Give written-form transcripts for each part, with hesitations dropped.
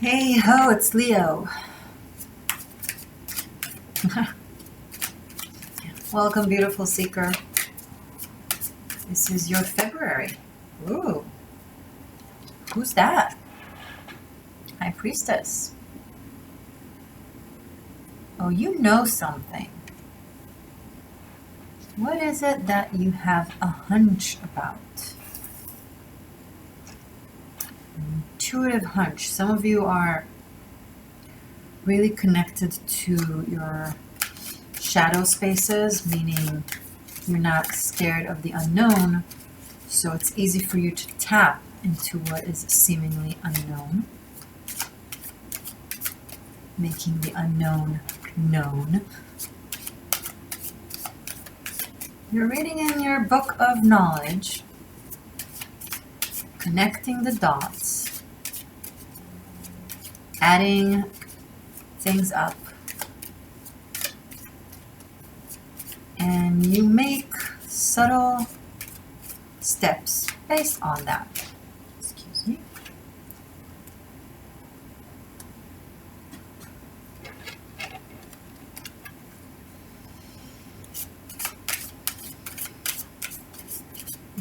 Hey ho, it's Leo. Welcome, beautiful seeker. This is your February. Ooh. Who's that? High Priestess. Oh, you know something. What is it that you have a hunch about? Intuitive hunch. Some of you are really connected to your shadow spaces, meaning you're not scared of the unknown, so it's easy for you to tap into what is seemingly unknown, making the unknown known. You're reading in your book of knowledge, connecting the dots, adding things up, and you make subtle steps based on that. Excuse me.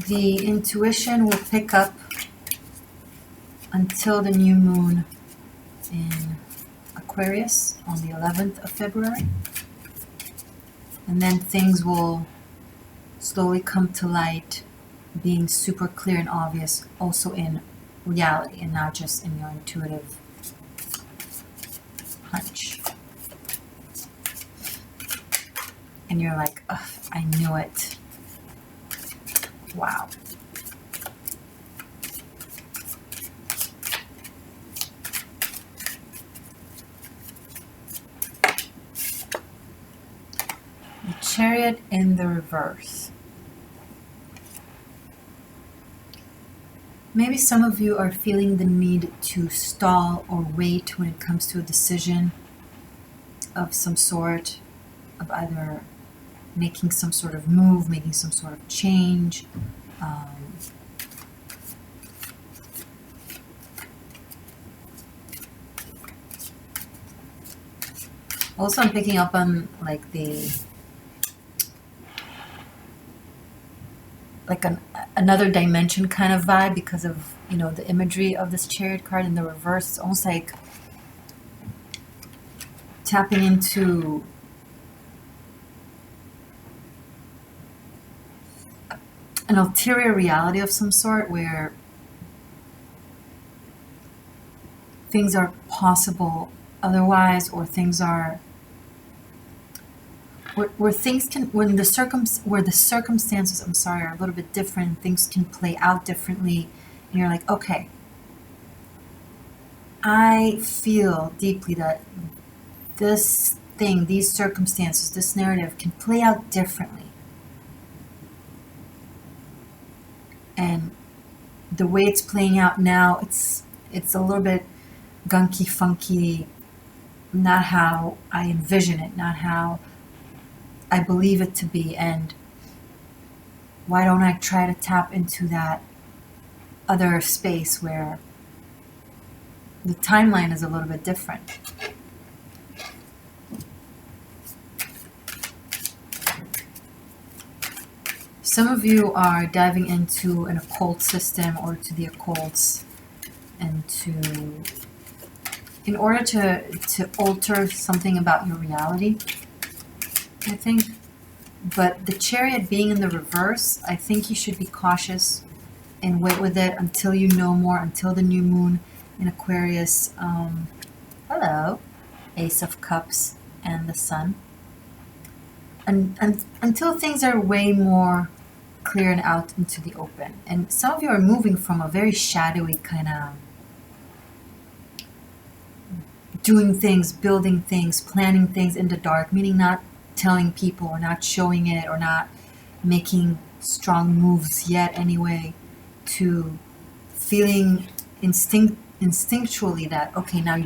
The intuition will pick up until the new moon in Aquarius on the 11th of February. And then things will slowly come to light, being super clear and obvious also in reality and not just in your intuitive hunch. And you're like, ugh, I knew it. Wow. The Chariot in the reverse. Maybe some of you are feeling the need to stall or wait when it comes to a decision of some sort, of either making some sort of move, making some sort of change. Also, I'm picking up on like another dimension kind of vibe because of, you know, the imagery of this Chariot card in the reverse. It's almost like tapping into an ulterior reality of some sort where things are possible otherwise, or things are where things can, when the circumstances, I'm sorry, are a little bit different, things can play out differently, and you're like, okay, I feel deeply that this thing, these circumstances, this narrative can play out differently. And the way it's playing out now, it's a little bit gunky, funky, not how I envision it, not how I believe it to be. And why don't I try to tap into that other space where the timeline is a little bit different? Some of you are diving into an occult system or to the occults, and in order to alter something about your reality, I think. But the Chariot being in the reverse, I think you should be cautious and wait with it until you know more, until the new moon in Aquarius. Hello, Ace of Cups and the Sun. And until things are way more clear and out into the open. And some of you are moving from a very shadowy kind of doing things, building things, planning things in the dark, meaning not telling people or not showing it or not making strong moves yet anyway, to feeling instinctually that, okay, now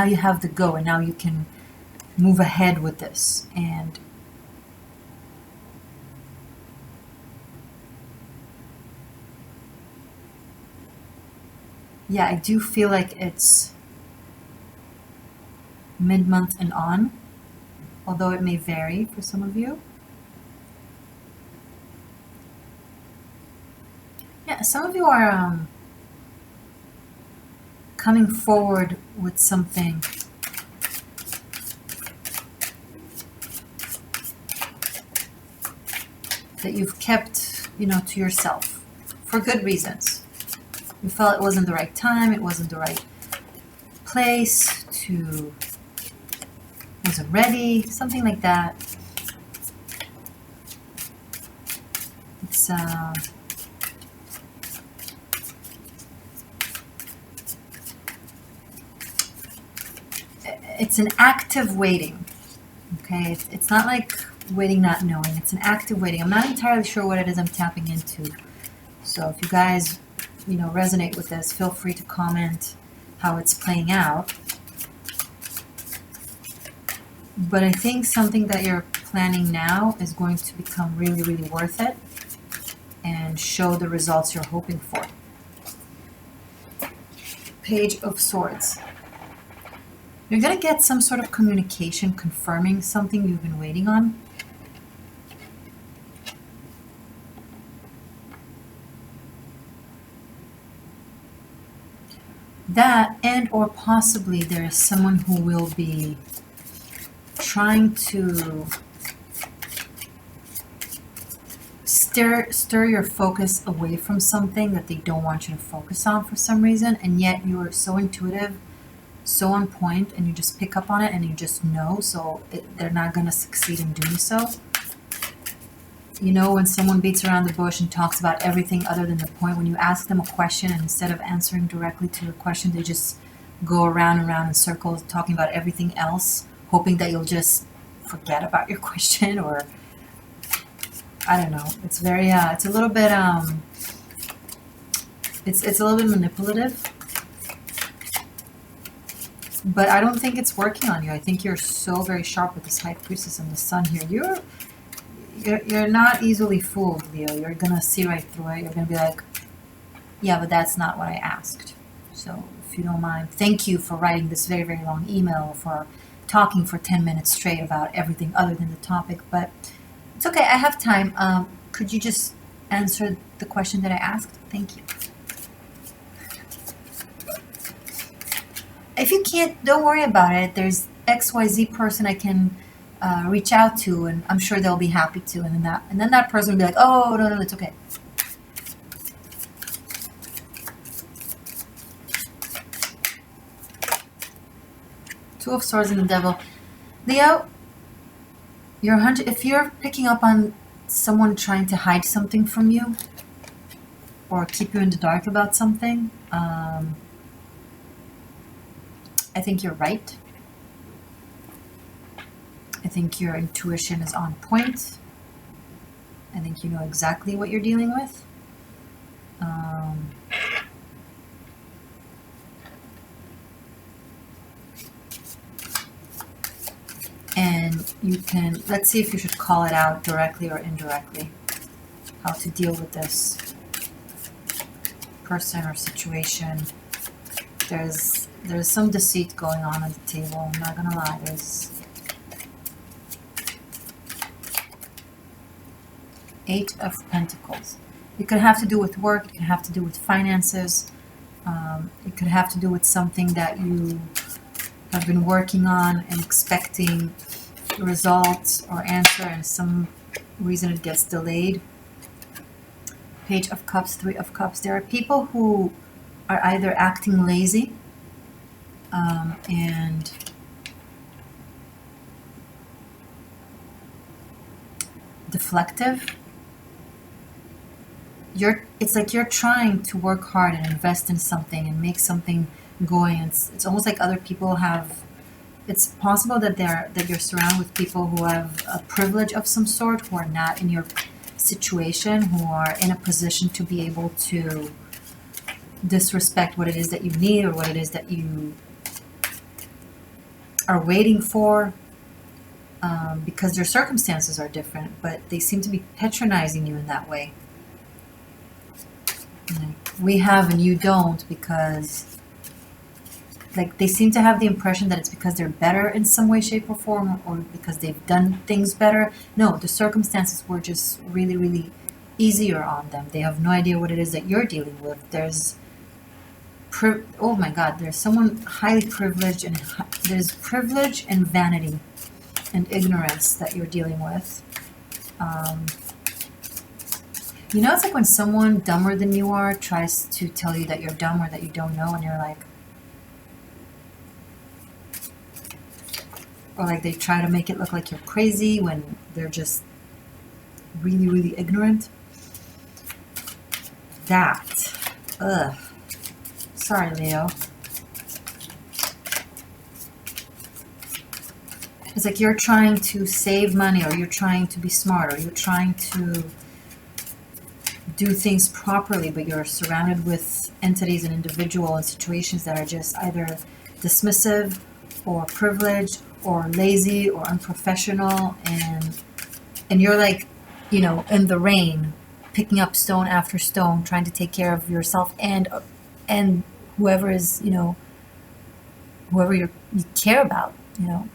you have the go, and now you can move ahead with this. And yeah, I do feel like it's mid-month and on, although it may vary for some of you. Yeah, some of you are coming forward with something that you've kept, to yourself for good reasons. You felt it wasn't the right time, it wasn't the right place, wasn't ready, something like that. It's an active waiting, okay? It's not like waiting not knowing. It's an active waiting. I'm not entirely sure what it is I'm tapping into. So if you guys, resonate with this, feel free to comment how it's playing out. But I think something that you're planning now is going to become really, really worth it and show the results you're hoping for. Page of Swords. You're going to get some sort of communication confirming something you've been waiting on. That, and or possibly there is someone who will be trying to stir your focus away from something that they don't want you to focus on for some reason, and yet you are so intuitive, so on point, and you just pick up on it and you just know, so they're not going to succeed in doing so. When someone beats around the bush and talks about everything other than the point, when you ask them a question and instead of answering directly to the question, they just go around and around in circles talking about everything else, hoping that you'll just forget about your question, or I don't know. It's very, it's a little bit, it's a little bit manipulative, but I don't think it's working on you. I think you're so very sharp with this High Priestess and the Sun here. You're not easily fooled, Leo. You're gonna see right through it. You're gonna be like, yeah, but that's not what I asked. So if you don't mind, thank you for writing this very, very long email, for talking for 10 minutes straight about everything other than the topic, but it's okay. I have time. Could you just answer the question that I asked? Thank you. If you can't, don't worry about it. There's XYZ person I can reach out to, and I'm sure they'll be happy to. And then that person will be like, oh, no, it's okay. Two of Swords and the Devil. Leo, if you're picking up on someone trying to hide something from you or keep you in the dark about something, I think you're right. I think your intuition is on point. I think you know exactly what you're dealing with. And you can, let's see if you should call it out directly or indirectly, how to deal with this person or situation. There's some deceit going on at the table, I'm not gonna lie. There's 8 of Pentacles. It could have to do with work, it could have to do with finances, it could have to do with something that you have been working on and expecting results or answer, and some reason it gets delayed. Page of Cups, 3 of Cups. There are people who are either acting lazy and deflective. It's like you're trying to work hard and invest in something and make something going. It's almost like other people have. It's possible that you're surrounded with people who have a privilege of some sort, who are not in your situation, who are in a position to be able to disrespect what it is that you need or what it is that you are waiting for, because their circumstances are different, but they seem to be patronizing you in that way. Like, we have and you don't because like they seem to have the impression that it's because they're better in some way, shape, or form, or because they've done things better. No, the circumstances were just really, really easier on them. They have no idea what it is that you're dealing with. There's oh my God, there's someone highly privileged, and there's privilege and vanity and ignorance that you're dealing with. You know, it's like when someone dumber than you are tries to tell you that you're dumb or that you don't know, and you're like, or like they try to make it look like you're crazy when they're just really, really ignorant. That, ugh. Sorry, Leo. It's like you're trying to save money, or you're trying to be smart, or you're trying to do things properly, but you're surrounded with entities and individuals and situations that are just either dismissive or privileged or lazy or unprofessional, and you're like, you know, in the rain, picking up stone after stone, trying to take care of yourself and whoever is, you know, whoever you care about, you know.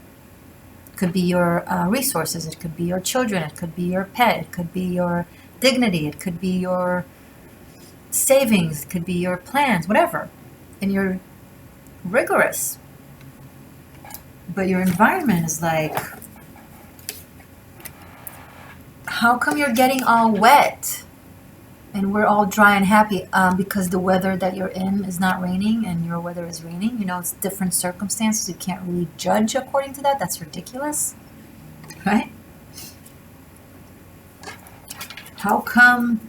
It could be your resources, it could be your children, it could be your pet, it could be your dignity, it could be your savings, it could be your plans, whatever. And you're rigorous, but your environment is like, how come you're getting all wet and we're all dry and happy? Because the weather that you're in is not raining and your weather is raining. You know, it's different circumstances. You can't really judge according to that. That's ridiculous, right? How come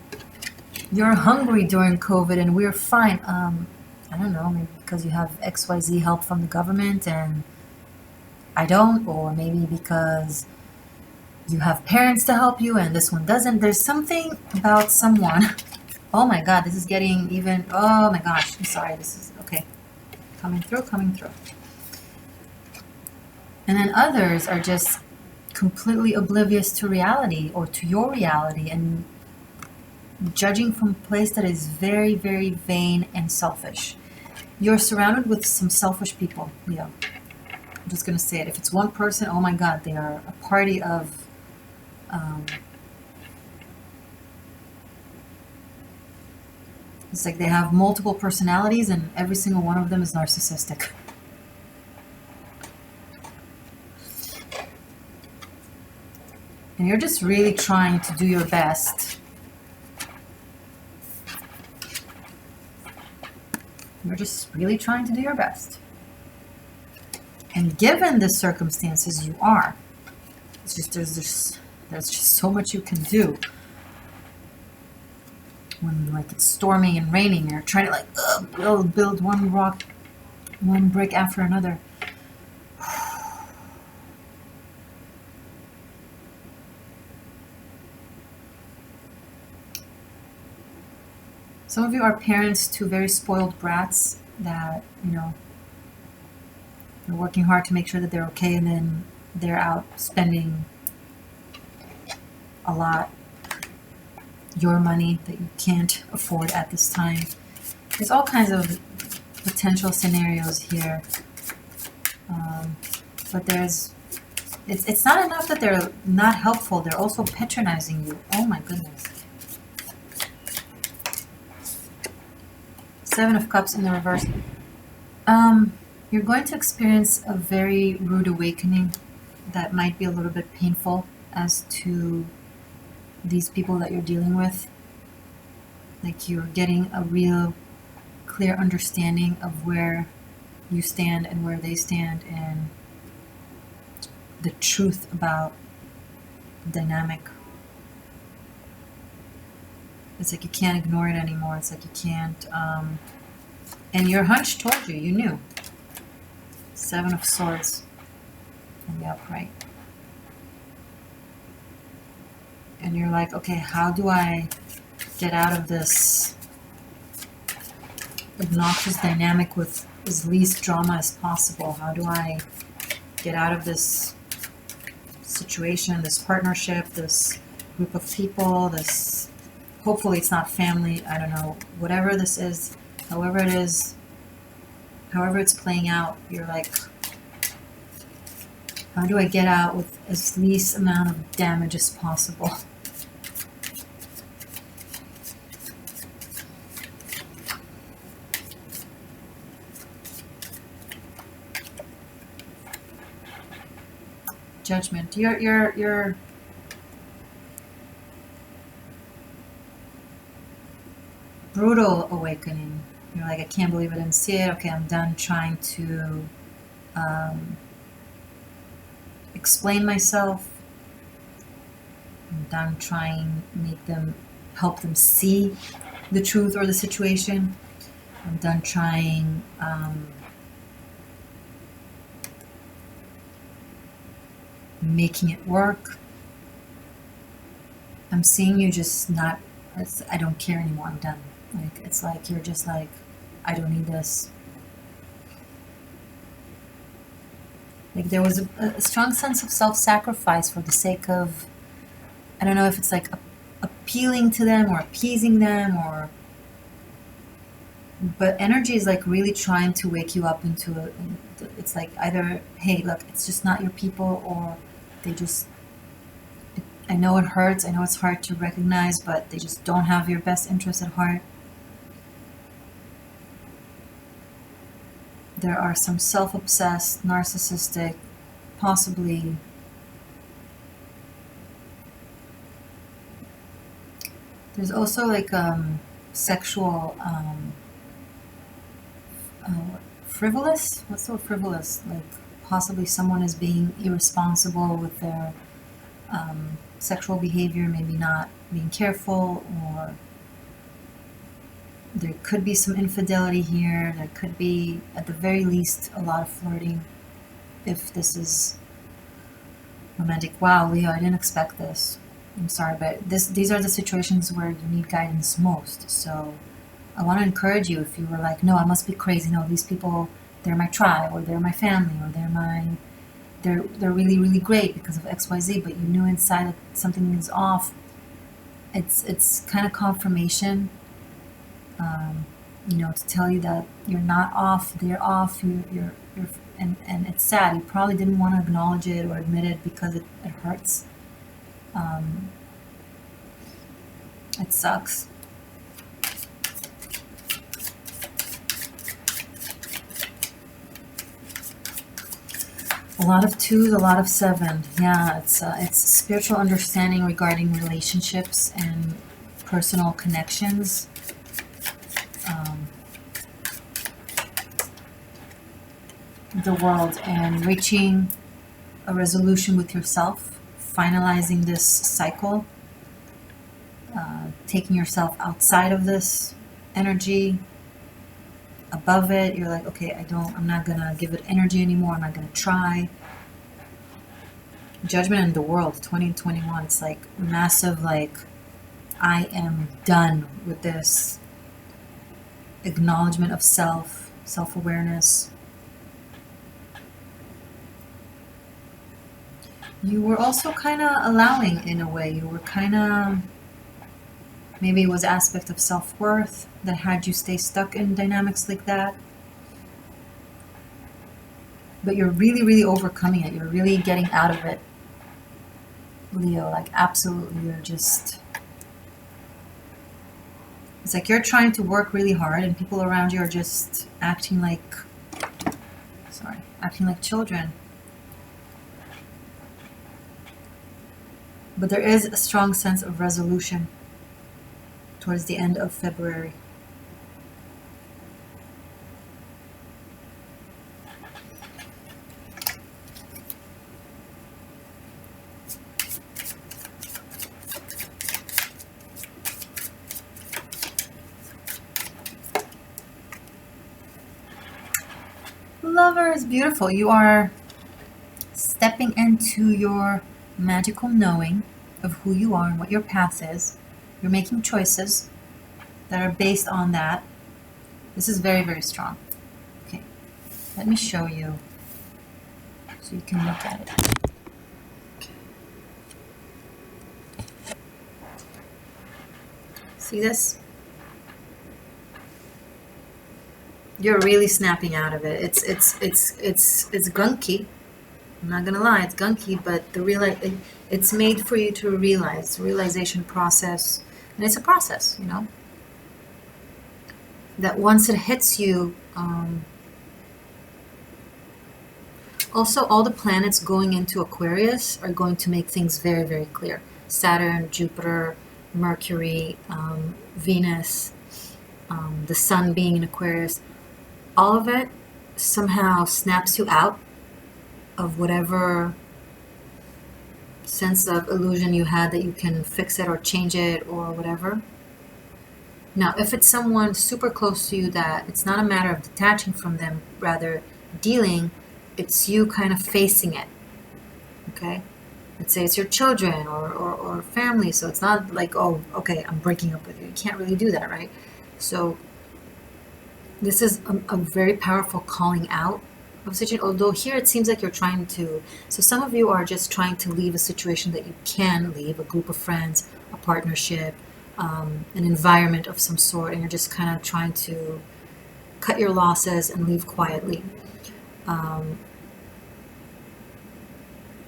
you're hungry during COVID and we're fine? I don't know, maybe because you have XYZ help from the government and I don't, or maybe because you have parents to help you and this one doesn't. There's something about someone. Oh my God, this is getting even, oh my gosh, I'm sorry, this is, okay. Coming through. And then others are just completely oblivious to reality or to your reality and judging from a place that is very, very vain and selfish. You're surrounded with some selfish people, Leo. I'm just going to say it. If it's one person, oh my God, they are a party of it's like they have multiple personalities and every single one of them is narcissistic. And you're just really trying to do your best. You're just really trying to do your best. And given the circumstances you are, it's just there's just so much you can do. When like it's storming and raining, you're trying to like build one brick after another. Some of you are parents to very spoiled brats that, you know, you're working hard to make sure that they're okay, and then they're out spending a lot, your money that you can't afford at this time. There's all kinds of potential scenarios here. But it's not enough that they're not helpful, they're also patronizing you. Oh my goodness. 7 of Cups in the reverse. You're going to experience a very rude awakening that might be a little bit painful as to these people that you're dealing with. Like you're getting a real clear understanding of where you stand and where they stand, and the truth about the dynamic. It's like you can't ignore it anymore. It's like you can't, and your hunch told you, you knew. 7 of Swords in the upright. And you're like, okay, how do I get out of this obnoxious dynamic with as least drama as possible? How do I get out of this situation, this partnership, this group of people, this, hopefully it's not family, I don't know, whatever this is, however it is, however it's playing out, you're like, how do I get out with as least amount of damage as possible? Judgment. You're brutal awakening. You're like, I can't believe I didn't see it. Okay, I'm done trying to explain myself. I'm done trying to help them see the truth or the situation. I'm done trying making it work. I'm seeing you just not, I don't care anymore, I'm done. Like, it's like you're just like, I don't need this. Like, there was a strong sense of self-sacrifice for the sake of, I don't know if it's like appealing to them or appeasing them, or, but energy is like really trying to wake you up into it's like either, hey, look, it's just not your people, or they just, I know it hurts, I know it's hard to recognize, but they just don't have your best interest at heart. There are some self-obsessed, narcissistic, possibly there's also like sexual frivolous, what's so frivolous, like possibly someone is being irresponsible with their sexual behavior, maybe not being careful, or there could be some infidelity here. There could be, at the very least, a lot of flirting, if this is romantic. Wow, Leo, I didn't expect this. I'm sorry, but these are the situations where you need guidance most. So I want to encourage you, if you were like, no, I must be crazy. No, these people, they're my tribe, or they're my family, or they're really, really great because of XYZ, but you knew inside that something is off. It's kind of confirmation, to tell you that you're not off, they're off, and it's sad. You probably didn't want to acknowledge it or admit it because it hurts. It sucks. A lot of 2s, a lot of 7. Yeah, it's spiritual understanding regarding relationships and personal connections. The world, and reaching a resolution with yourself, finalizing this cycle, taking yourself outside of this energy, above it. You're like, okay, I'm not gonna give it energy anymore, I'm not gonna try. Judgment in the world, 2021, it's like massive, like, I am done with this. Acknowledgement of self-awareness. You were also kind of allowing, in a way. You were kind of, maybe it was aspect of self-worth that had you stay stuck in dynamics like that. But you're really, really overcoming it. You're really getting out of it, Leo. Like, absolutely, you're just... It's like you're trying to work really hard and people around you are just acting like children. But there is a strong sense of resolution towards the end of February. Lover is beautiful. You are stepping into your magical knowing of who you are and what your path is. You're making choices that are based on that. This is very, very strong. Okay, let me show you so you can look at it. See this? You're really snapping out of it. It's gunky. I'm not gonna lie, it's gunky, but it's made for you to realize, realization process, and it's a process, you know, that once it hits you, also all the planets going into Aquarius are going to make things very, very clear. Saturn, Jupiter, Mercury, Venus, the sun being in Aquarius, all of it somehow snaps you out of whatever sense of illusion you had that you can fix it or change it or whatever. Now, if it's someone super close to you that it's not a matter of detaching from them, rather dealing, it's you kind of facing it, okay? Let's say it's your children or family, so it's not like, oh, okay, I'm breaking up with you. You can't really do that, right? So this is a very powerful calling out of situation, although here it seems like you're trying to, so some of you are just trying to leave a situation that you can leave, a group of friends, a partnership, an environment of some sort, and you're just kind of trying to cut your losses and leave quietly.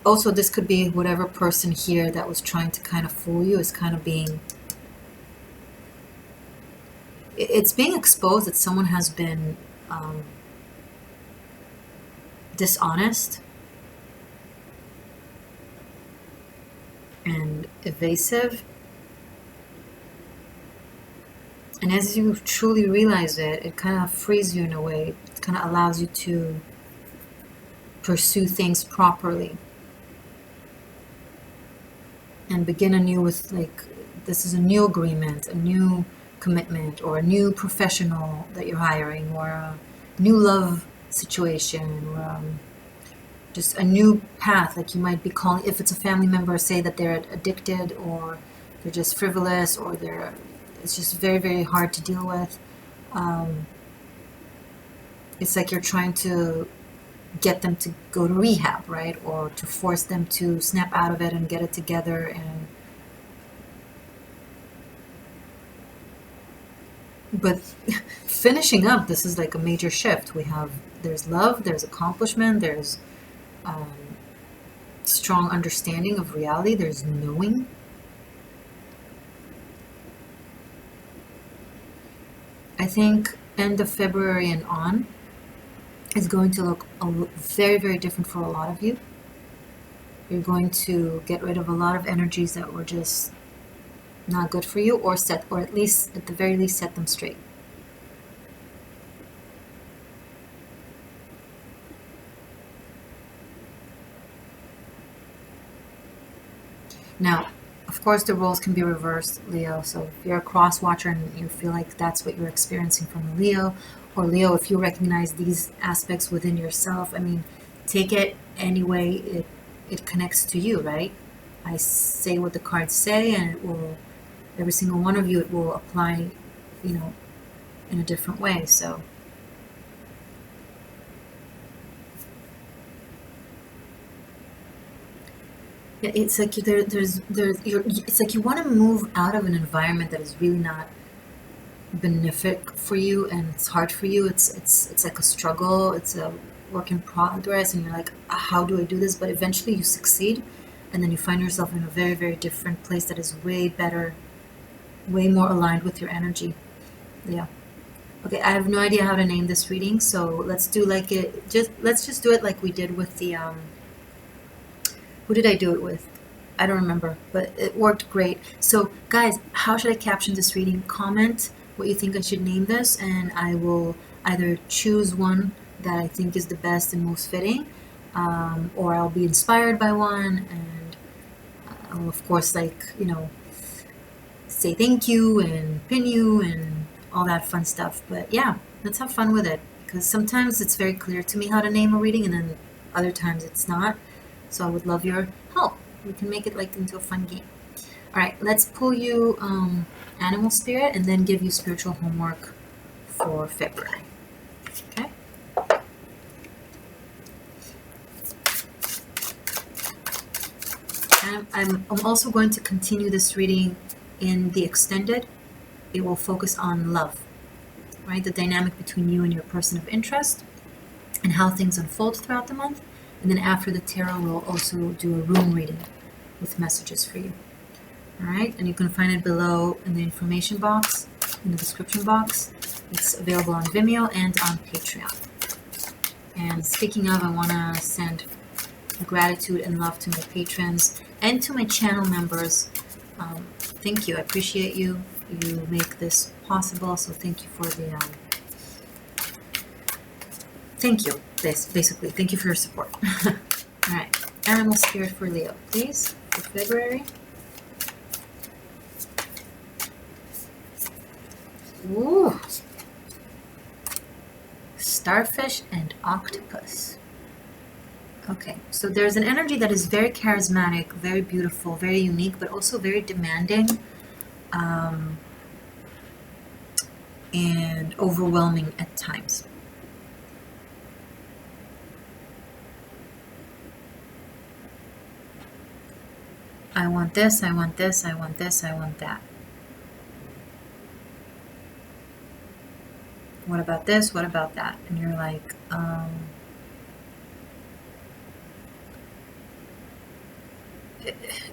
Also, this could be whatever person here that was trying to kind of fool you is kind of being, it's being exposed that someone has been dishonest and evasive. And as you truly realize it, it kind of frees you in a way. It kind of allows you to pursue things properly and begin anew with, like, this is a new agreement, a new commitment, or a new professional that you're hiring, or a new love situation, or just a new path. Like, you might be calling, if it's a family member, say that they're addicted, or they're just frivolous, or it's just very, very hard to deal with. It's like you're trying to get them to go to rehab, right? Or to force them to snap out of it and get it together. And but finishing up, this is like a major shift. There's love, there's accomplishment, there's strong understanding of reality, there's knowing. I think end of February and on is going to look very, very different for a lot of you. You're going to get rid of a lot of energies that were just not good for you, or at least, at the very least, set them straight. Now, of course, the roles can be reversed, Leo. So if you're a cross watcher and you feel like that's what you're experiencing from a Leo, or Leo, if you recognize these aspects within yourself, I mean, take it any way it connects to you, right? I say what the cards say, and it will, every single one of you, it will apply, you know, in a different way. So yeah, it's like it's like you want to move out of an environment that is really not benefic for you, and it's hard for you. It's like a struggle. It's a work in progress, and you're like, how do I do this? But eventually you succeed, and then you find yourself in a very, very different place that is way better, way more aligned with your energy. Yeah. Okay, I have no idea how to name this reading, so let's do like let's just do it like we did with the who did I do it with? I don't remember, but it worked great. So guys, how should I caption this reading? Comment what you think I should name this, and I will either choose one that I think is the best and most fitting, or I'll be inspired by one, and I'll, of course, like, you know, say thank you and pin you and all that fun stuff. But yeah, let's have fun with it, because sometimes it's very clear to me how to name a reading, and then other times it's not. So I would love your help. We can make it like into a fun game. All right, let's pull you animal spirit, and then give you spiritual homework for February. Okay. And I'm also going to continue this reading in the extended. It will focus on love. right? The dynamic between you and your person of interest and how things unfold throughout the month. And then after the tarot, we'll also do a rune reading with messages for you. All right, and you can find it below in the information box, in the description box. It's available on Vimeo and on Patreon. And speaking of, I want to send gratitude and love to my patrons and to my channel members. Thank you. I appreciate you. You make this possible, so thank you for the thank you, basically. Thank you for your support. All right, animal spirit for Leo, please, for February. Ooh. Starfish and octopus. Okay, so there's an energy that is very charismatic, very beautiful, very unique, but also very demanding and overwhelming at times. I want this, I want this, I want this, I want that. What about this? What about that? And you're like,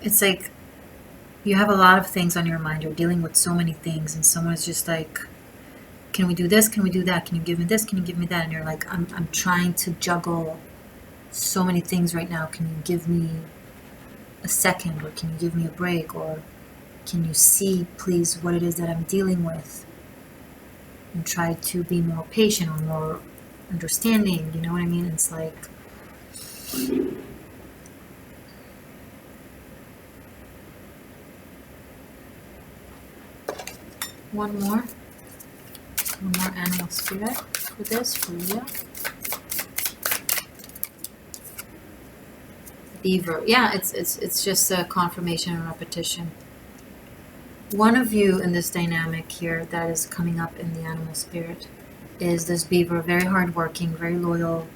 it's like you have a lot of things on your mind. You're dealing with so many things, and someone is just like, can we do this? Can we do that? Can you give me this? Can you give me that? And you're like, I'm trying to juggle so many things right now. Can you give me a second, or can you give me a break, or can you see, please, what it is that I'm dealing with, and try to be more patient or more understanding? You know what I mean? It's like, one more animal spirit for this, for Leo. Beaver. Yeah, it's just a confirmation and repetition. One of you in this dynamic here that is coming up in the animal spirit is this beaver, very hardworking, very loyal,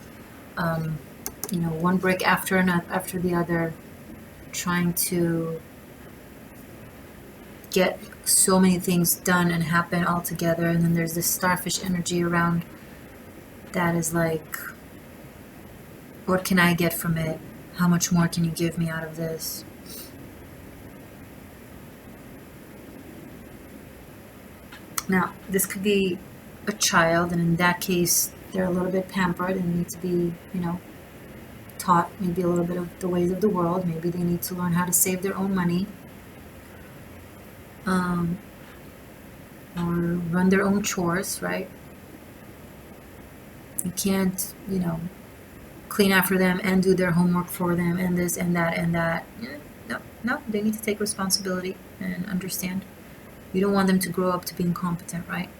you know, one brick after the other, trying to get so many things done and happen all together. And then there's this starfish energy around that is like, what can I get from it? How much more can you give me out of this? Now, this could be a child, and in that case, they're a little bit pampered and need to be, you know, taught maybe a little bit of the ways of the world. Maybe they need to learn how to save their own money, or run their own chores, right? You can't, you know, clean after them and do their homework for them and this and that and that. No, they need to take responsibility and understand. You don't want them to grow up to be incompetent, right?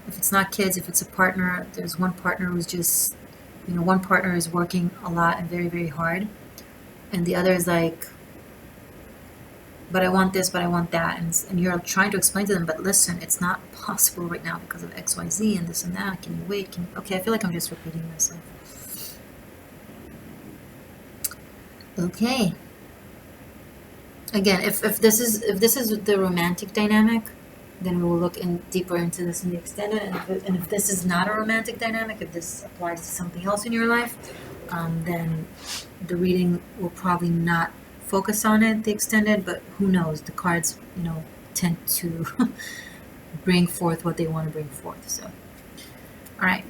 If it's not kids, if it's a partner, there's one partner who's just, you know, one partner is working a lot and very, very hard, and the other is like, but I want this, but I want that, and you're trying to explain to them, but listen, it's not possible right now because of XYZ and this and that. Can you wait? Okay, I feel like I'm just repeating myself. Okay. Again, if this is the romantic dynamic, then we will look deeper into this in the extended. And if this is not a romantic dynamic, if this applies to something else in your life, then the reading will probably not focus on it, the extended. But who knows? The cards, you know, tend to bring forth what they want to bring forth. So, all right.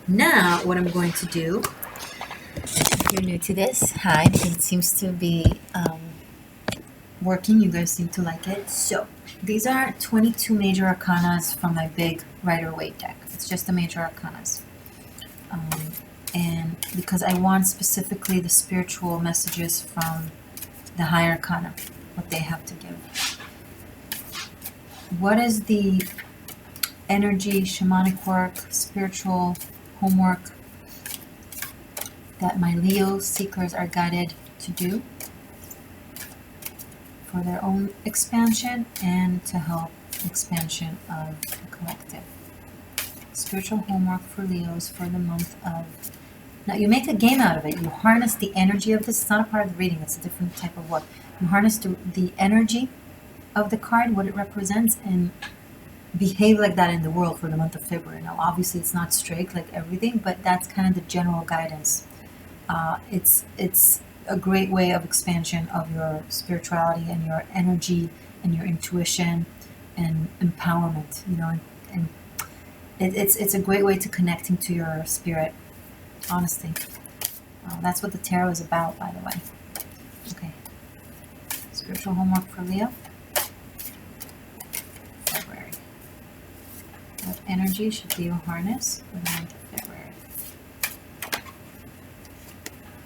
Now, what I'm going to do. If you're new to this, hi. It seems to be working. You guys seem to like it. So these are 22 major arcanas from my big Rider-Waite deck. It's just the major arcanas, and because I want specifically the spiritual messages from the higher arcana, what they have to give. What is the energy, shamanic work, spiritual homework that my Leo seekers are guided to do for their own expansion and to help expansion of the collective? Spiritual homework for Leos for the month of... Now, you make a game out of it. You harness the energy of this. It's not a part of the reading. It's a different type of work. You harness the energy of the card, what it represents, and behave like that in the world for the month of February. Now, obviously, it's not strict like everything, but that's kind of the general guidance. It's a great way of expansion of your spirituality and your energy and your intuition and empowerment. You know, and it's a great way to connecting to your spirit. Honestly, that's what the tarot is about, by the way. Okay, spiritual homework for Leo. February. What energy should Leo harness for the month of February?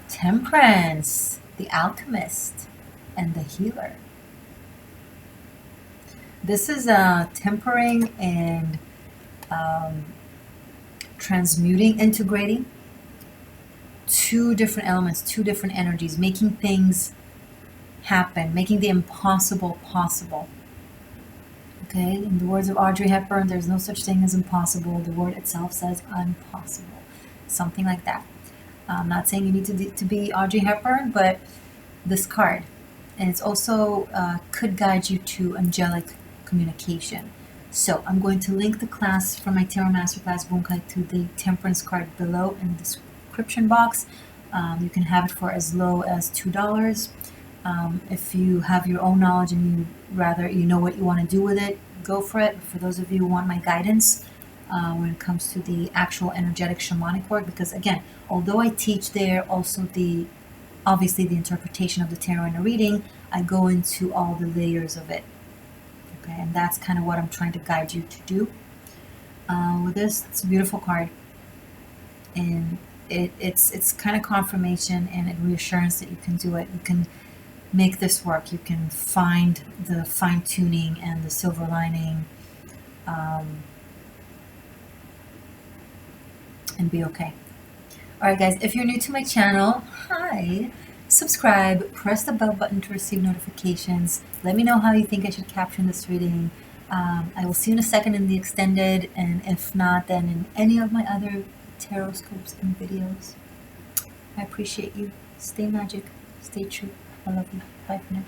Temperance, the alchemist, and the healer. This is tempering and transmuting, integrating two different elements, two different energies, making things happen, making the impossible possible. Okay, in the words of Audrey Hepburn, there's no such thing as impossible. The word itself says impossible. Something like that. I'm not saying you need to be Audrey Hepburn, but this card. And it's also could guide you to angelic communication. So I'm going to link the class from my Tarot Masterclass mmm.k to the Temperance card below in the description box. You can have it for as low as $2. If you have your own knowledge and you know what you want to do with it, go for it. For those of you who want my guidance when it comes to the actual energetic shamanic work, because again, although I teach there also obviously the interpretation of the tarot and the reading, I go into all the layers of it. Okay, and that's kind of what I'm trying to guide you to do with this. It's a beautiful card, and it's kind of confirmation and reassurance that you can do it. You can make this work. You can find the fine-tuning and the silver lining and be okay. Alright guys, if you're new to my channel, hi, subscribe, press the bell button to receive notifications. Let me know how you think I should caption this reading. I will see you in a second in the extended, and if not, then in any of my other tarot scopes and videos. I appreciate you. Stay magic. Stay true. I love you. Bye for now.